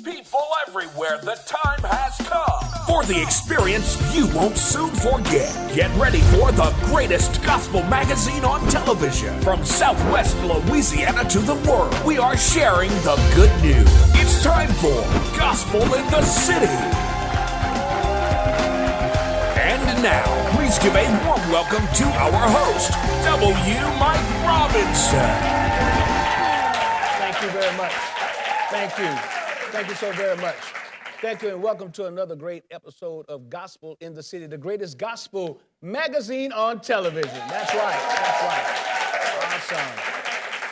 People everywhere, the time has come for the experience you won't soon forget. Get ready for the greatest gospel magazine on television. From Southwest Louisiana to the world, we are sharing the good news. It's time for Gospel in the City. And now, please give a warm welcome to our host, W. Mike Robinson. Thank you very much. Thank you. Thank you so very much. Thank you, and welcome to another great episode of Gospel in the City, the greatest gospel magazine on television. That's right. Awesome.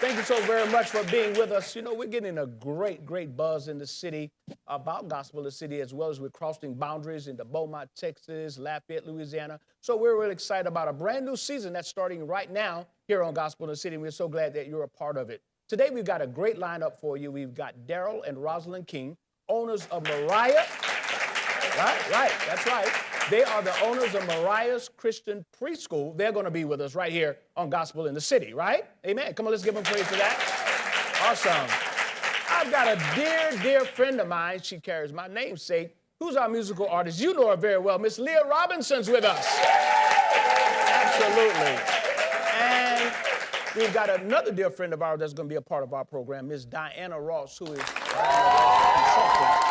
Thank you so very much for being with us. You know, we're getting a great buzz in the city about Gospel in the City, as well as we're crossing boundaries into Beaumont, Texas, Lafayette, Louisiana. So we're really excited about a brand new season that's starting right now here on Gospel in the City, and we're so glad that you're a part of it. Today, we've got a great lineup for you. We've got Daryl and Rosalind King, owners of Mariah. Right, that's right. They are the owners of Mariah's Christian Preschool. They're going to be with us right here on Gospel in the City, right? Amen. Come on, let's give them praise for that. Awesome. I've got a dear friend of mine. She carries my namesake. Who's our musical artist? You know her very well. Miss Leah Robinson's with us. Absolutely. And we've got another dear friend of ours that's going to be a part of our program, Miss Diana Ross, who is consultant.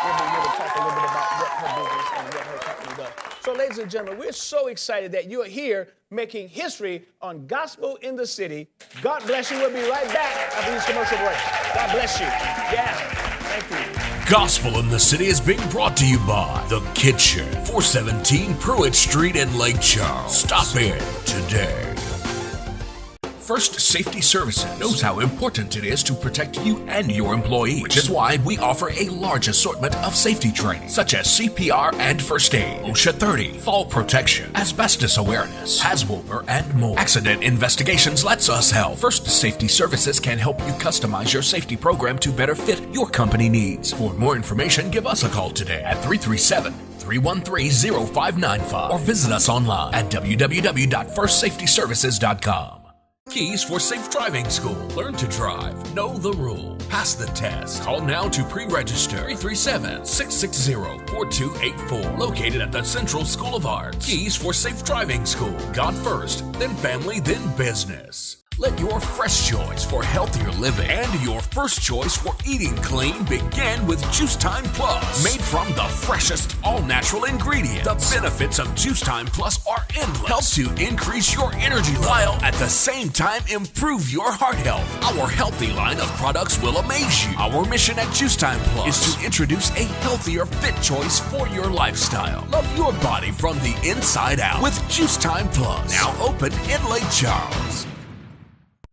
We'll be here to talk a little bit about what her business and what her company does. So, ladies and gentlemen, we're so excited that you're here making history on Gospel in the City. God bless you. We'll be right back after these commercial breaks. God bless you. Yeah, thank you. Gospel in the City is being brought to you by The Kitchen, 417 Pruitt Street in Lake Charles. Stop in today. First Safety Services knows how important it is to protect you and your employees, which is why we offer a large assortment of safety training, such as CPR and first aid, OSHA 30, fall protection, asbestos awareness, HAZWOPER, and more. Accident investigations lets us help. First Safety Services can help you customize your safety program to better fit your company needs. For more information, give us a call today at 337-313-0595 or visit us online at www.firstsafetyservices.com. Keys for Safe Driving School. Learn to drive. Know the rule. Pass the test. Call now to pre-register. 337-660-4284. Located at the Central School of Arts. Keys for Safe Driving School. God first, then family, then business. Let your fresh choice for healthier living and your first choice for eating clean begin with Juice Time Plus. Made from the freshest, all-natural ingredients. The benefits of Juice Time Plus are endless. Help to increase your energy while at the same time improve your heart health. Our healthy line of products will amaze you. Our mission at Juice Time Plus is to introduce a healthier fit choice for your lifestyle. Love your body from the inside out with Juice Time Plus. Now open in Lake Charles.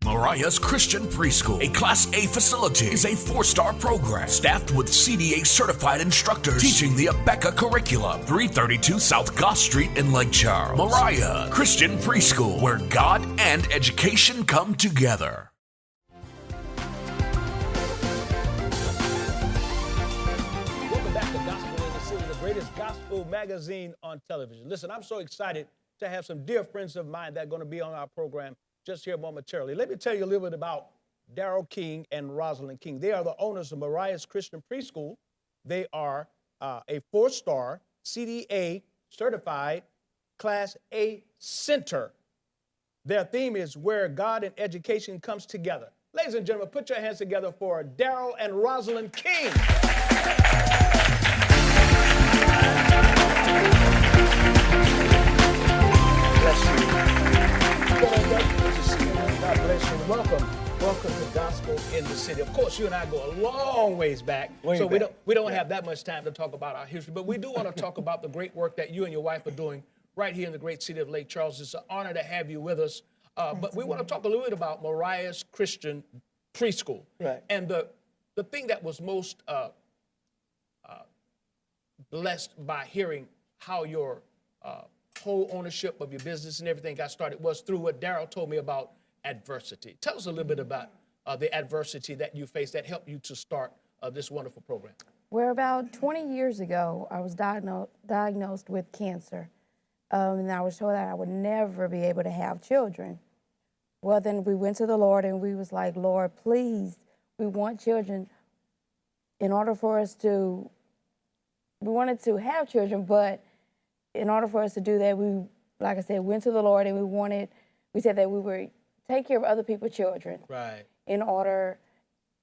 Mariah's Christian Preschool, a Class A facility, is a 4-star program staffed with CDA certified instructors teaching the Abeka curriculum. 332 South Goss Street in Lake Charles. Mariah Christian Preschool, where God and education come together. Welcome back to Gospel in the City, the greatest gospel magazine on television. Listen, I'm so excited to have some dear friends of mine that are going to be on our program just here momentarily. Let me tell you a little bit about Daryl King and Rosalind King. They are the owners of Mariah's Christian Preschool. They are a 4-star CDA certified Class A center. Their theme is where God and education comes together. Ladies and gentlemen, put your hands together for Daryl and Rosalind King. Bless you. God bless you. Welcome to Gospel in the City. Of course, you and I go a long ways back, so we don't have that much time to talk about our history, but we do want to talk about the great work that you and your wife are doing right here in the great city of Lake Charles. It's an honor to have you with us, but we want to talk a little bit about Mariah's Christian Preschool. Right. And the thing that was most blessed by hearing how your whole ownership of your business and everything got started was through what Daryl told me about adversity. Tell us a little bit about the adversity that you faced that helped you to start this wonderful program. Well, about 20 years ago, I was diagnosed with cancer, and I was told that I would never be able to have children. Well, then we went to the Lord, and we was like, Lord, please, we want children, in order for us to, we wanted to have children, but in order for us to do that, we, like I said, went to the Lord, and we said that we would take care of other people's children. Right. In order,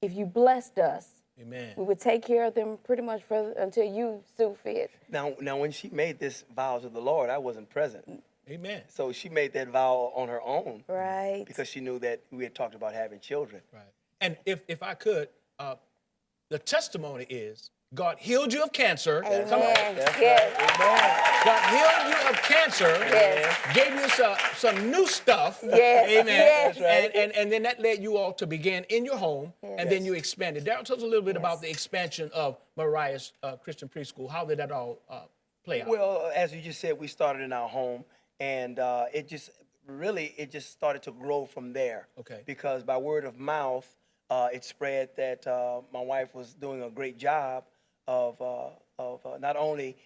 if you blessed us, Amen. we would take care of them pretty much until you so fit. Now, when she made this vow to the Lord, I wasn't present. Amen. So she made that vow on her own. Right. Because she knew that we had talked about having children. Right. And if I could, the testimony is God healed you of cancer. Amen. Come on. Yes. God healed you of cancer. Yes. Gave you some new stuff. Yes. Amen. Yes. That's right. And then that led you all to begin in your home, and then you expanded. Daryl, tell us a little bit about the expansion of Mariah's Christian Preschool. How did that all play out? Well, as you just said, we started in our home, and it just started to grow from there. Okay. Because by word of mouth, it spread that my wife was doing a great job of not only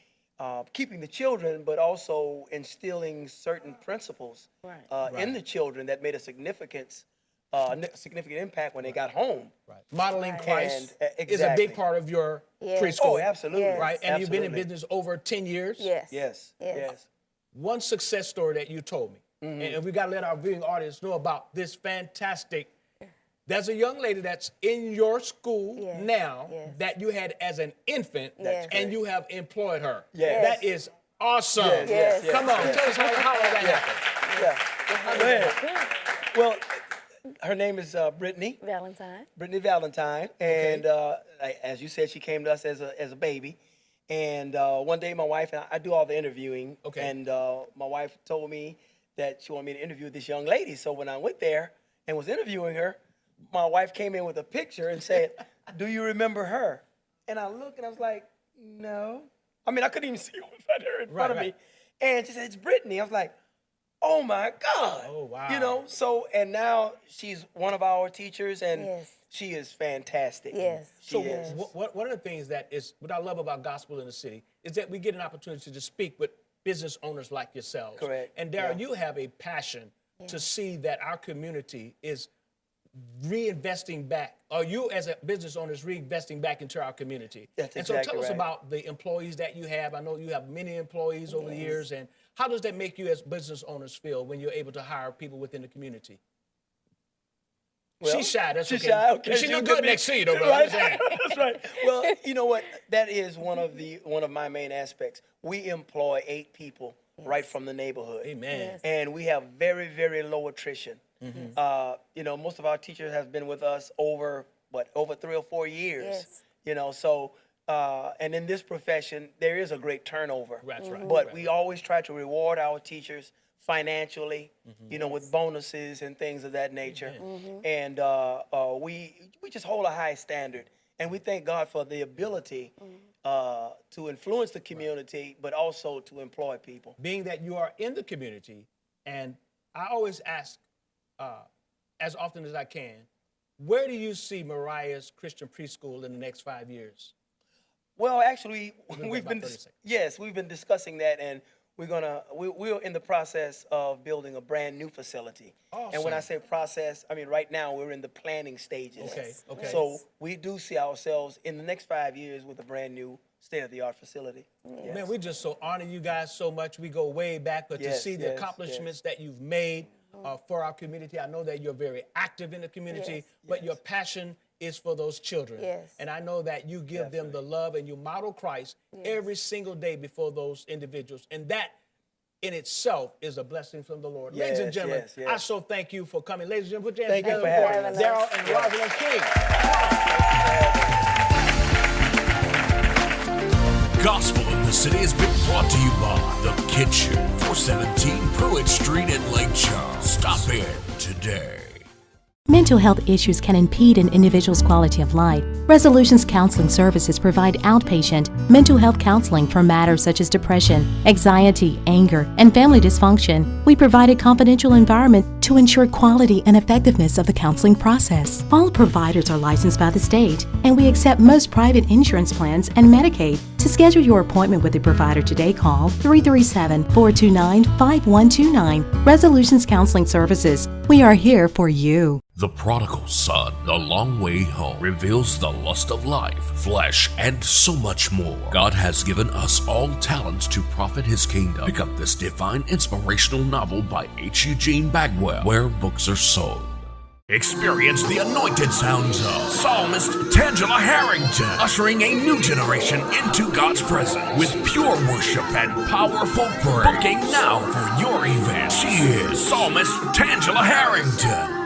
keeping the children, but also instilling certain principles in the children that made a significant impact when they got home. Right. Modeling Christ And, is a big exactly. part of your Yes. preschool. Oh, absolutely. Yes. Right? And you've been in Absolutely. business over 10 years. Yes. Yes. One success story that you told me, and we got to let our viewing audience know about this fantastic. There's a young lady that's in your school now that you had as an infant, Yes. and you have employed her. Yes. That is awesome. Yes. Come on, yes. tell us how that happened. Go ahead. Well, her name is Brittany Valentine, and as you said, she came to us as a baby. And one day, my wife and I do all the interviewing. Okay. And my wife told me that she wanted me to interview this young lady. So when I went there and was interviewing her, my wife came in with a picture and said, "Do you remember her?" And I looked and I was like, "No." I mean, I couldn't even see who was right there in front of me. right. And she said, "It's Brittany." I was like, "Oh my God!" Oh, wow. You know. So and now she's one of our teachers, and Yes. she is fantastic. Yes. She So is. one of the things what I love about Gospel in the City is that we get an opportunity to speak with business owners like yourselves. Correct. And Darryl, you have a passion to see that our community is reinvesting back, or you as a business owner is reinvesting back into our community. That's and so exactly tell us right. about the employees that you have. I know you have many employees over the years, and how does that make you as business owners feel when you're able to hire people within the community? Well, She's shy, that's she's okay. shy, okay. She She'll look get good me. next to you though, bro. Right. I'm saying. That's right. Well, you know what? That is one of my main aspects. We employ 8 people right from the neighborhood. Amen. Yes. And we have very, very low attrition. You know, most of our teachers have been with us over 3 or 4 years. Yes. You know, so and in this profession there is a great turnover. That's right. But Right. we always try to reward our teachers financially, you know, with bonuses and things of that nature. And we just hold a high standard, and we thank God for the ability to influence the community, but also to employ people. Being that you are in the community, and I always ask, as often as I can, where do you see Mariah's Christian Preschool in the next 5 years? Well, actually, We've got we've been about 30 seconds. yes, we've been discussing that, and we're in the process of building a brand new facility. And when I Awesome. say process, I mean right now we're in the planning stages. Okay. So we do see ourselves in the next 5 years with a brand new state-of-the-art facility. Yes. Man, we just so honor you guys so much. We go way back, but to Yes, see the yes, accomplishments that you've made for our community, I know that you're very active in the community, Yes. but your passion is for those children. Yes. And I know that you give them the love and you model Christ every single day before those individuals. And that in itself is a blessing from the Lord. Ladies and Yes, gentlemen, yes, yes. I so thank you for coming. Ladies and gentlemen, put your hands Thank you together for having us. Darryl and Rosalind King. Gospel in the City has been brought to you by The Kitchen, 417 Pruitt Street in Lake Charles. Stop in today. Mental health issues can impede an individual's quality of life. Resolutions Counseling Services provide outpatient mental health counseling for matters such as depression, anxiety, anger, and family dysfunction. We provide a confidential environment to ensure quality and effectiveness of the counseling process. All providers are licensed by the state, and we accept most private insurance plans and Medicaid. To schedule your appointment with a provider today, call 337-429-5129. Resolutions Counseling Services. We are here for you. The Prodigal Son, The Long Way Home, reveals the lust of life, flesh, and so much more. God has given us all talents to profit His kingdom. Pick up this divine inspirational novel by H. Eugene Bagwell, where books are sold. Experience the anointed sounds of Psalmist Tangela Harrington, ushering a new generation into God's presence with pure worship and powerful praise. Booking now for your event. She is Psalmist Tangela Harrington.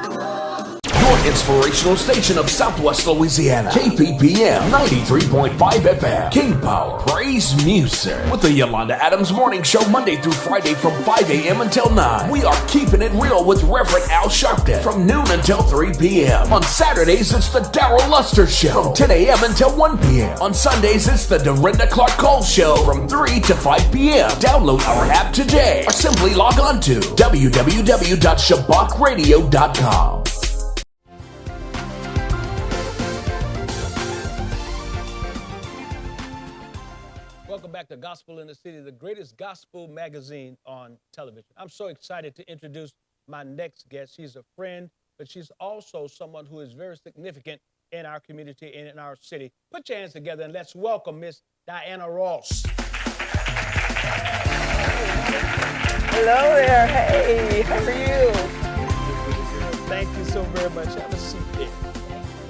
Your inspirational station of Southwest Louisiana, KPPM 93.5 FM, King Power, Praise Music. With the Yolanda Adams Morning Show Monday through Friday from 5 a.m. until 9. We are keeping it real with Reverend Al Sharpton from noon until 3 p.m. On Saturdays, it's the Darrell Luster Show from 10 a.m. until 1 p.m. On Sundays, it's the Dorinda Clark Cole Show from 3 to 5 p.m. Download our app today or simply log on to www.shabakradio.com. Welcome back to Gospel in the City, the greatest gospel magazine on television. I'm so excited to introduce my next guest. She's a friend, but she's also someone who is very significant in our community and in our city. Put your hands together and let's welcome Miss Diana Ross. Hello there. Hey, how are you? Thank you so very much. Have a seat there.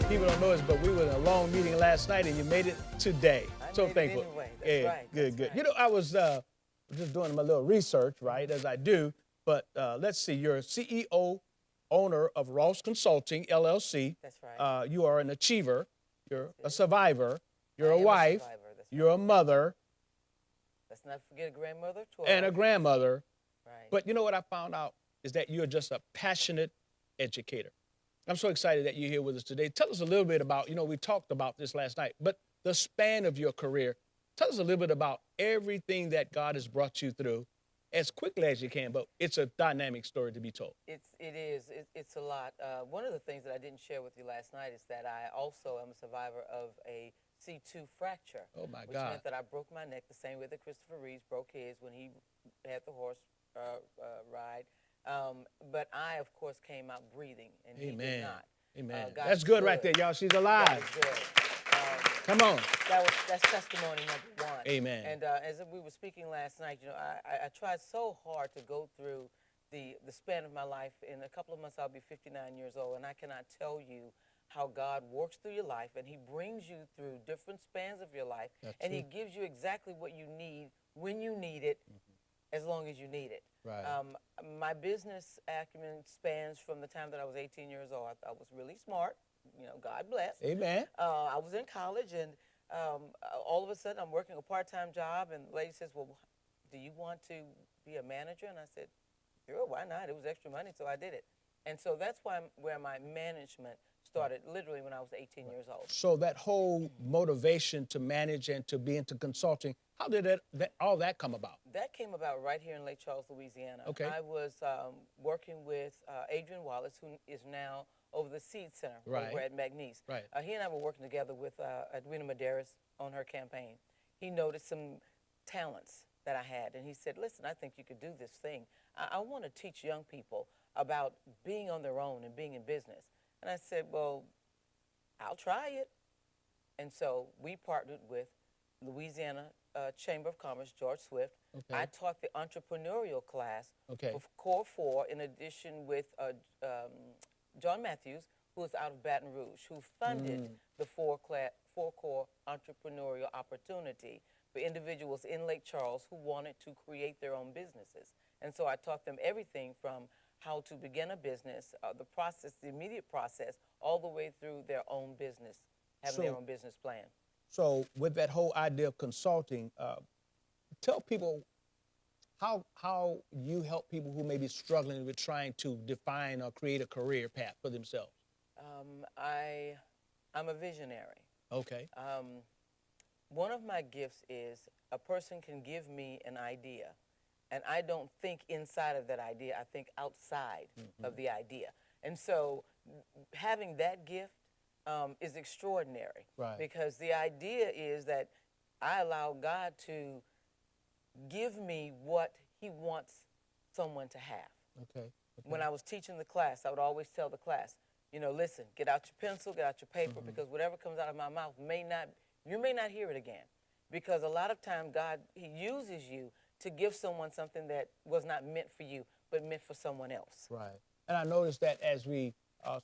People don't know this, but we were in a long meeting last night and you made it today. So thankful. Anyway. That's right. Good. Right. You know, I was just doing my little research, right, as I do. But let's see, you're CEO, owner of Ross Consulting, LLC. That's right. You are an achiever. You're a survivor. You're a wife. You're a mother. Let's not forget a grandmother. And a grandmother. Right. But you know what I found out is that you're just a passionate educator. I'm so excited that you're here with us today. Tell us a little bit about, we talked about this last night, but the span of your career. Tell us a little bit about everything that God has brought you through as quickly as you can, but it's a dynamic story to be told. It is. It's a lot. One of the things that I didn't share with you last night is that I also am a survivor of a C2 fracture. Oh, my which God. meant that I broke my neck the same way that Christopher Reeves broke his when he had the horse ride. But I, of course, came out breathing, and he did not. Amen. That's good right there, y'all. She's alive. That is good. Come on. That's testimony number one. Amen. And as we were speaking last night, I tried so hard to go through the span of my life. In a couple of months, I'll be 59 years old, and I cannot tell you how God works through your life, and He brings you through different spans of your life, and He gives you exactly what you need when you need it, as long as you need it. Right. My business acumen spans from the time that I was 18 years old. I was really smart. God bless. Amen. I was in college, and all of a sudden, I'm working a part-time job, and the lady says, well, do you want to be a manager? And I said, sure, why not? It was extra money, so I did it. And so that's where my management started, literally when I was 18 years old. So that whole motivation to manage and to be into consulting, how did all that come about? That came about right here in Lake Charles, Louisiana. Okay. I was working with Adrian Wallace, who is now over the Seed Center over at McNeese. Right. He and I were working together with Edwina Medeiros on her campaign. He noticed some talents that I had, and he said, listen, I think you could do this thing. I want to teach young people about being on their own and being in business. And I said, well, I'll try it. And so we partnered with Louisiana Chamber of Commerce, George Swift. Okay. I taught the entrepreneurial class for Core 4 in addition with John Matthews, who is out of Baton Rouge, who funded the four core entrepreneurial opportunity for individuals in Lake Charles who wanted to create their own businesses. And so I taught them everything from how to begin a business, the process, the immediate process, all the way through their own business, having their own business plan. So with that whole idea of consulting, tell people how you help people who may be struggling with trying to define or create a career path for themselves. I'm a visionary. Okay. One of my gifts is a person can give me an idea, and I don't think inside of that idea, I think outside of the idea. And so having that gift is extraordinary. Right. Because the idea is that I allow God to give me what He wants someone to have. Okay. When I was teaching the class, I would always tell the class, listen, get out your pencil, get out your paper, because whatever comes out of my mouth you may not hear it again. Because a lot of times God, he uses you to give someone something that was not meant for you, but meant for someone else. Right. And I noticed that as we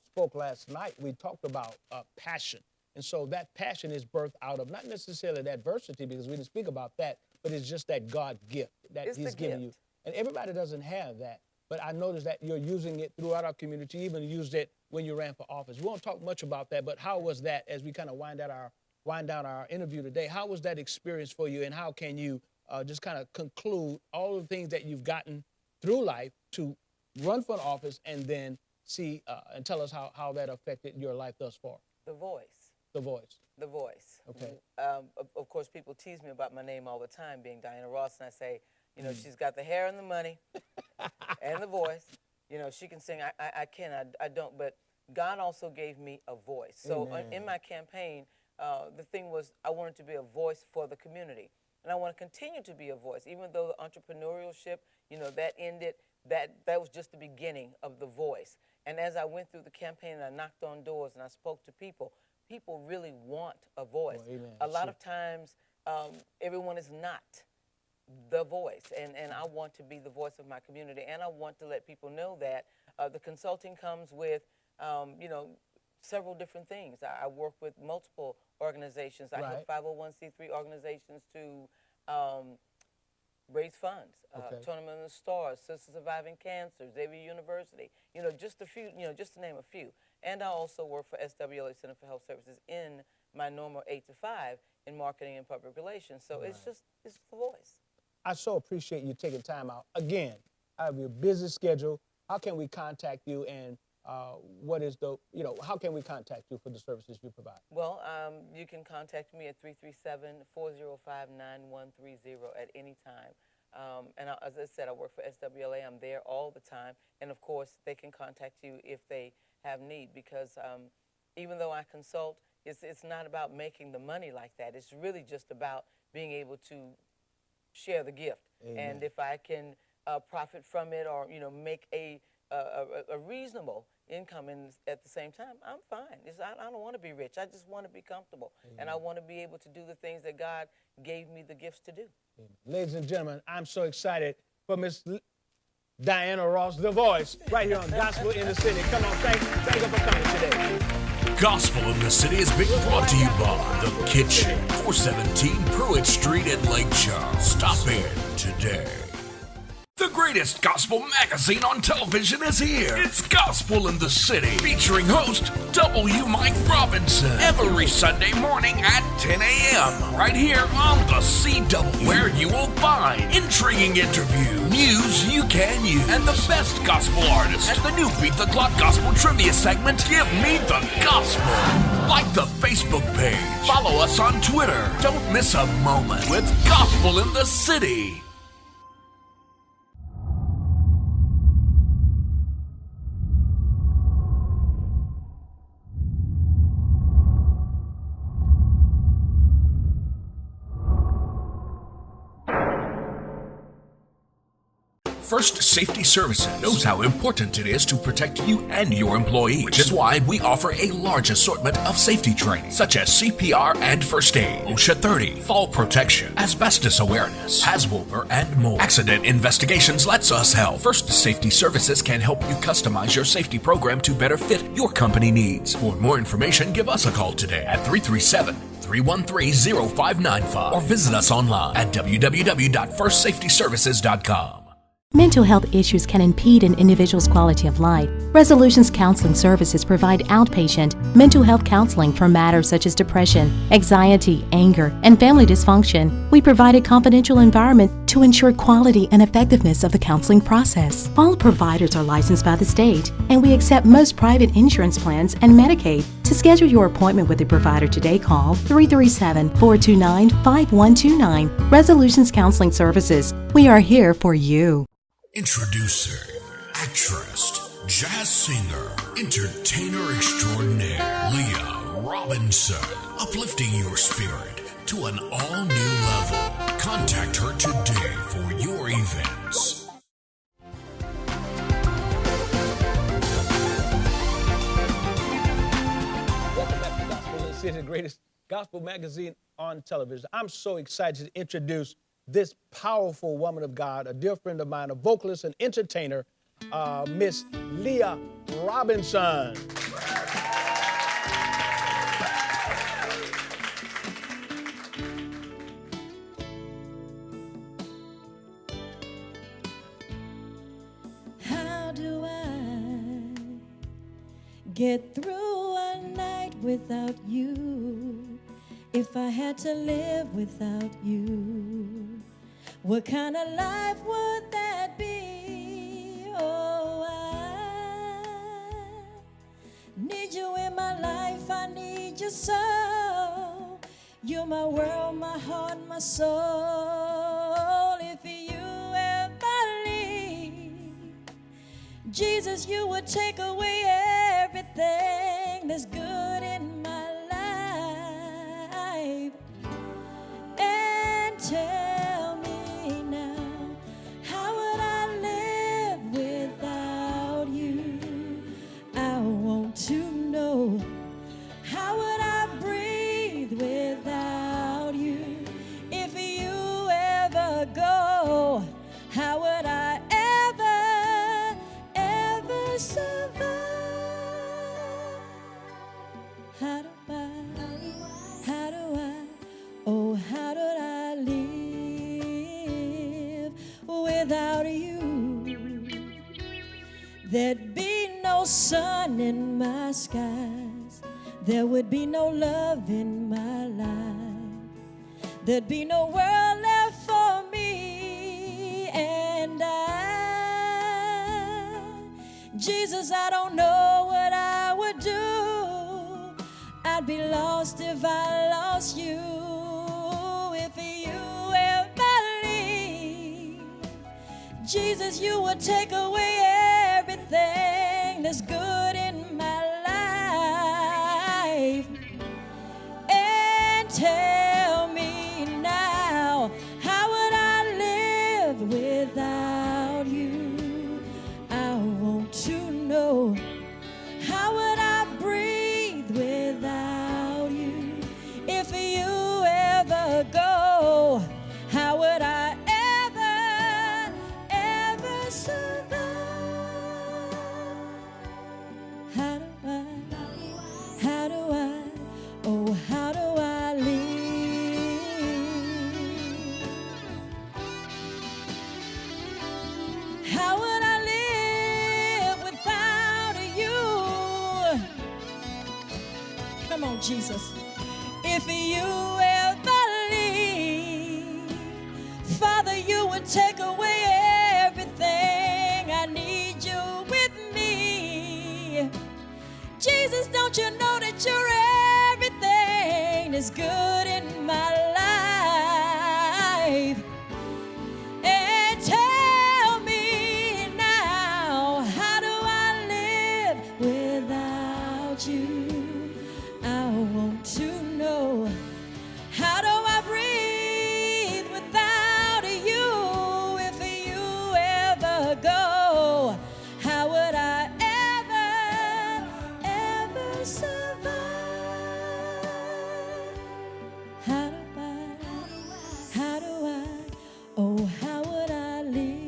spoke last night, we talked about passion. And so that passion is birthed out of not necessarily that adversity, because we didn't speak about that, but it's just that God gift that It's he's the giving you. gift. And everybody doesn't have that. But I noticed that you're using it throughout our community, even used it when you ran for office. We won't talk much about that, but how was that as we kind of wind down our interview today? How was that experience for you, and how can you just kind of conclude all the things that you've gotten through life to run for an office and then see and tell us how that affected your life thus far? The voice. The voice. The voice. Okay. Of course, people tease me about my name all the time, being Diana Ross, and I say, she's got the hair and the money and the voice. She can sing. I don't, but God also gave me a voice. So in my campaign, the thing was I wanted to be a voice for the community. And I want to continue to be a voice, even though the entrepreneurship, that ended, that was just the beginning of the voice. And as I went through the campaign and I knocked on doors and I spoke to people, people really want a voice. Well, a lot of times, everyone is not the voice, and I want to be the voice of my community, and I want to let people know that the consulting comes with, several different things. I work with multiple organizations. I help 501c3 organizations to raise funds. Tournament of the Stars, Sisters Surviving Cancer, Xavier University. Just a few. Just to name a few. And I also work for SWLA Center for Health Services in my normal 8 to 5 in marketing and public relations. So it's the voice. I so appreciate you taking time out. Again, I have your busy schedule. How can we contact you, and what is how can we contact you for the services you provide? Well, you can contact me at 337-405-9130 at any time. And as I said, I work for SWLA. I'm there all the time. And, of course, they can contact you if they have need, because even though I consult, it's not about making the money like that. It's really just about being able to share the gift. Amen. And if I can profit from it, or make a reasonable income at the same time, I'm fine. I don't want to be rich. I just want to be comfortable. Amen. And I want to be able to do the things that God gave me the gifts to do. Amen. Ladies and gentlemen, I'm so excited for Miss Diana Ross, the voice, right here on Gospel in the City. Come on, thank you for coming today. Gospel in the City is being brought to you by The Kitchen, 417 Pruitt Street in Lake Charles. Stop in today. The greatest gospel magazine on television is here. It's Gospel in the City, featuring host W. Mike Robinson, every Sunday morning at 10 a.m. right here on the CW, where you will find intriguing interviews, news you can use, and the best gospel artists. And the new Beat the Clock Gospel Trivia segment, Give Me the Gospel. Like the Facebook page. Follow us on Twitter. Don't miss a moment with Gospel in the City. First Safety Services knows how important it is to protect you and your employees, which is why we offer a large assortment of safety training, such as CPR and first aid, OSHA 30, fall protection, asbestos awareness, HAZWOPER, and more. Accident Investigations lets us help. First Safety Services can help you customize your safety program to better fit your company needs. For more information, give us a call today at 337-313-0595 or visit us online at www.firstsafetyservices.com. Mental health issues can impede an individual's quality of life. Resolutions Counseling Services provide outpatient mental health counseling for matters such as depression, anxiety, anger, and family dysfunction. We provide a confidential environment to ensure quality and effectiveness of the counseling process. All providers are licensed by the state, and we accept most private insurance plans and Medicaid. To schedule your appointment with a provider today, call 337-429-5129. Resolutions Counseling Services. We are here for you. Introducing actress, jazz singer, entertainer extraordinaire, Leah Robinson, uplifting your spirit to an all-new level. Contact her today for your events. greatest gospel magazine on television. I'm so excited to introduce this powerful woman of God, a dear friend of mine, a vocalist and entertainer, Miss Leah Robinson. How do I get through a night without you? If I had to live without you, what kind of life would that be? Oh, I need you in my life, I need you so. You're my world, my heart, my soul. If you ever leave, Jesus, you would take away everything that's good in my life. And tell me now, how would I live without you? I want to know, how would I breathe without you? If you ever go, how would I ever survive? How do I, oh, how do I live without you? There'd be no sun in my skies, there would be no love in my life, there'd be no world left for me, and Jesus, I don't know what I would do. I'd be lost if I lost you. If you ever leave, Jesus, you would take away everything that's good in my life. And tell me now, how would I live without you? I want to know, how would I breathe without you? If you ever go, how would I ever survive? How do I, oh, how do I live? How would I live without you? Come on, Jesus. If you ever leave, Father, you would take away everything. I need you with me. Jesus, don't you know that you're everything that's good in my life? And tell me now, how do I live without you? I want to know, how do I breathe without you? If you ever go, how would I ever survive? How do I, oh, how would I live?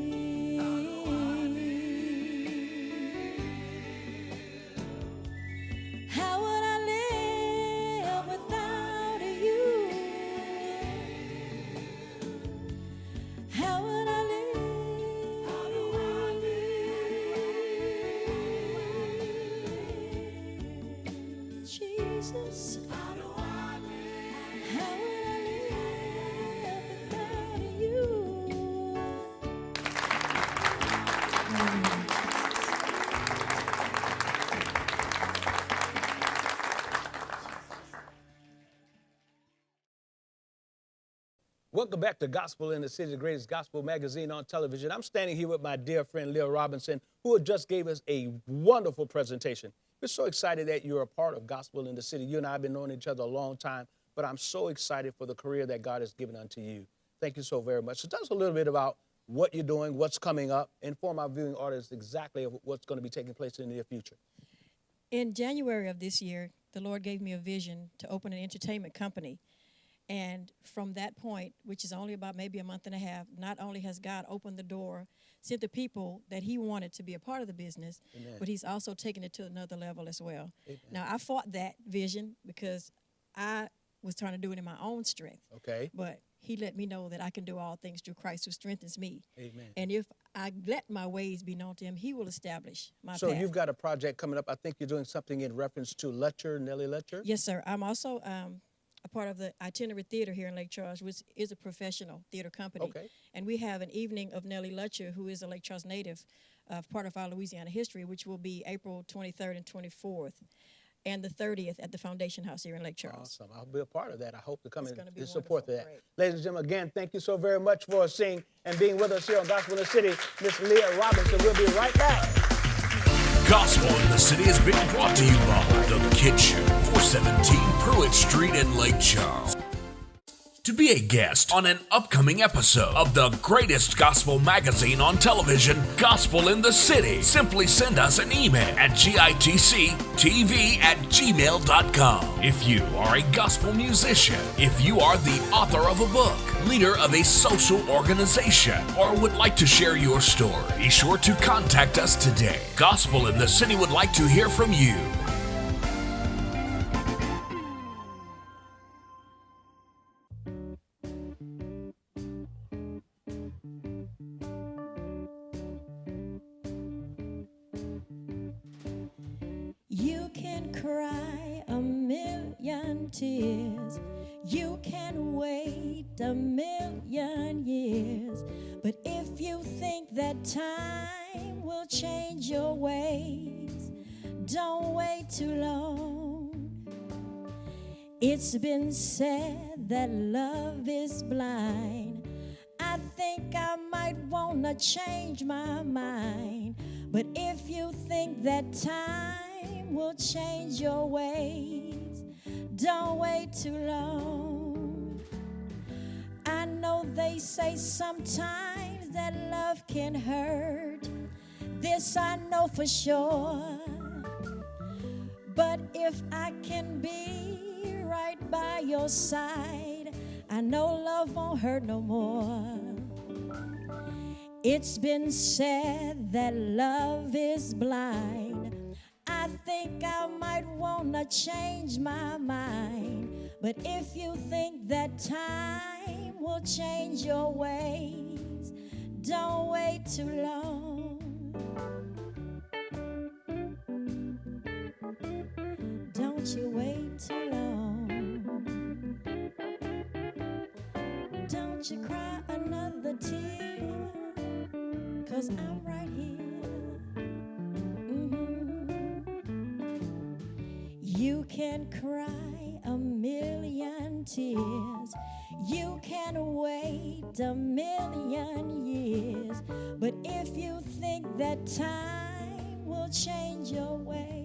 How would I live without you? How would I live? Jesus, how would I live without you? Welcome back to Gospel in the City, the greatest gospel magazine on television. I'm standing here with my dear friend, Leah Robinson, who just gave us a wonderful presentation. We're so excited that you're a part of Gospel in the City. You and I have been knowing each other a long time, but I'm so excited for the career that God has given unto you. Thank you so very much. So tell us a little bit about what you're doing, what's coming up, inform our viewing audience exactly of what's going to be taking place in the near future. In January of this year, the Lord gave me a vision to open an entertainment company. And from that point, which is only about maybe a month and a half, not only has God opened the door, sent the people that he wanted to be a part of the business, Amen. But he's also taken it to another level as well. Amen. Now, I fought that vision because I was trying to do it in my own strength. Okay. But he let me know that I can do all things through Christ who strengthens me. Amen. And if I let my ways be known to him, he will establish my path. So you've got a project coming up. I think you're doing something in reference to Letcher, Nellie Letcher? Yes, sir. I'm also a part of the Itinerant Theater here in Lake Charles, which is a professional theater company. Okay. And we have an evening of Nellie Letcher, who is a Lake Charles native, part of our Louisiana history, which will be April 23rd and 24th. And the 30th at the Foundation House here in Lake Charles. Awesome. I'll be a part of that. I hope to come in and support that. Great. Ladies and gentlemen, again, thank you so very much for seeing and being with us here on Gospel in the City. Miss Leah Robinson. We'll be right back. Gospel in the City is being brought to you by The Kitchen, 417 Pruitt Street in Lake Charles. To be a guest on an upcoming episode of the greatest gospel magazine on television, Gospel in the City, simply send us an email at gitctv@gmail.com. If you are a gospel musician, if you are the author of a book, leader of a social organization, or would like to share your story, be sure to contact us today. Gospel in the City would like to hear from you. You can cry a million tears, you can wait a million years, but if you think that time will change your ways, don't wait too long. It's been said that love is blind. I think I might wanna change my mind, but if you think that time will change your ways, don't wait too long. I know they say sometimes that love can hurt, this I know for sure, but if I can be right by your side, I know love won't hurt no more. It's been said that love is blind. I think I might wanna change my mind, but if you think that time will change your ways, don't wait too long. Don't you wait too long. Don't you cry another tear, 'cause I'm right here. You can cry a million tears, you can wait a million years, but if you think that time will change your way,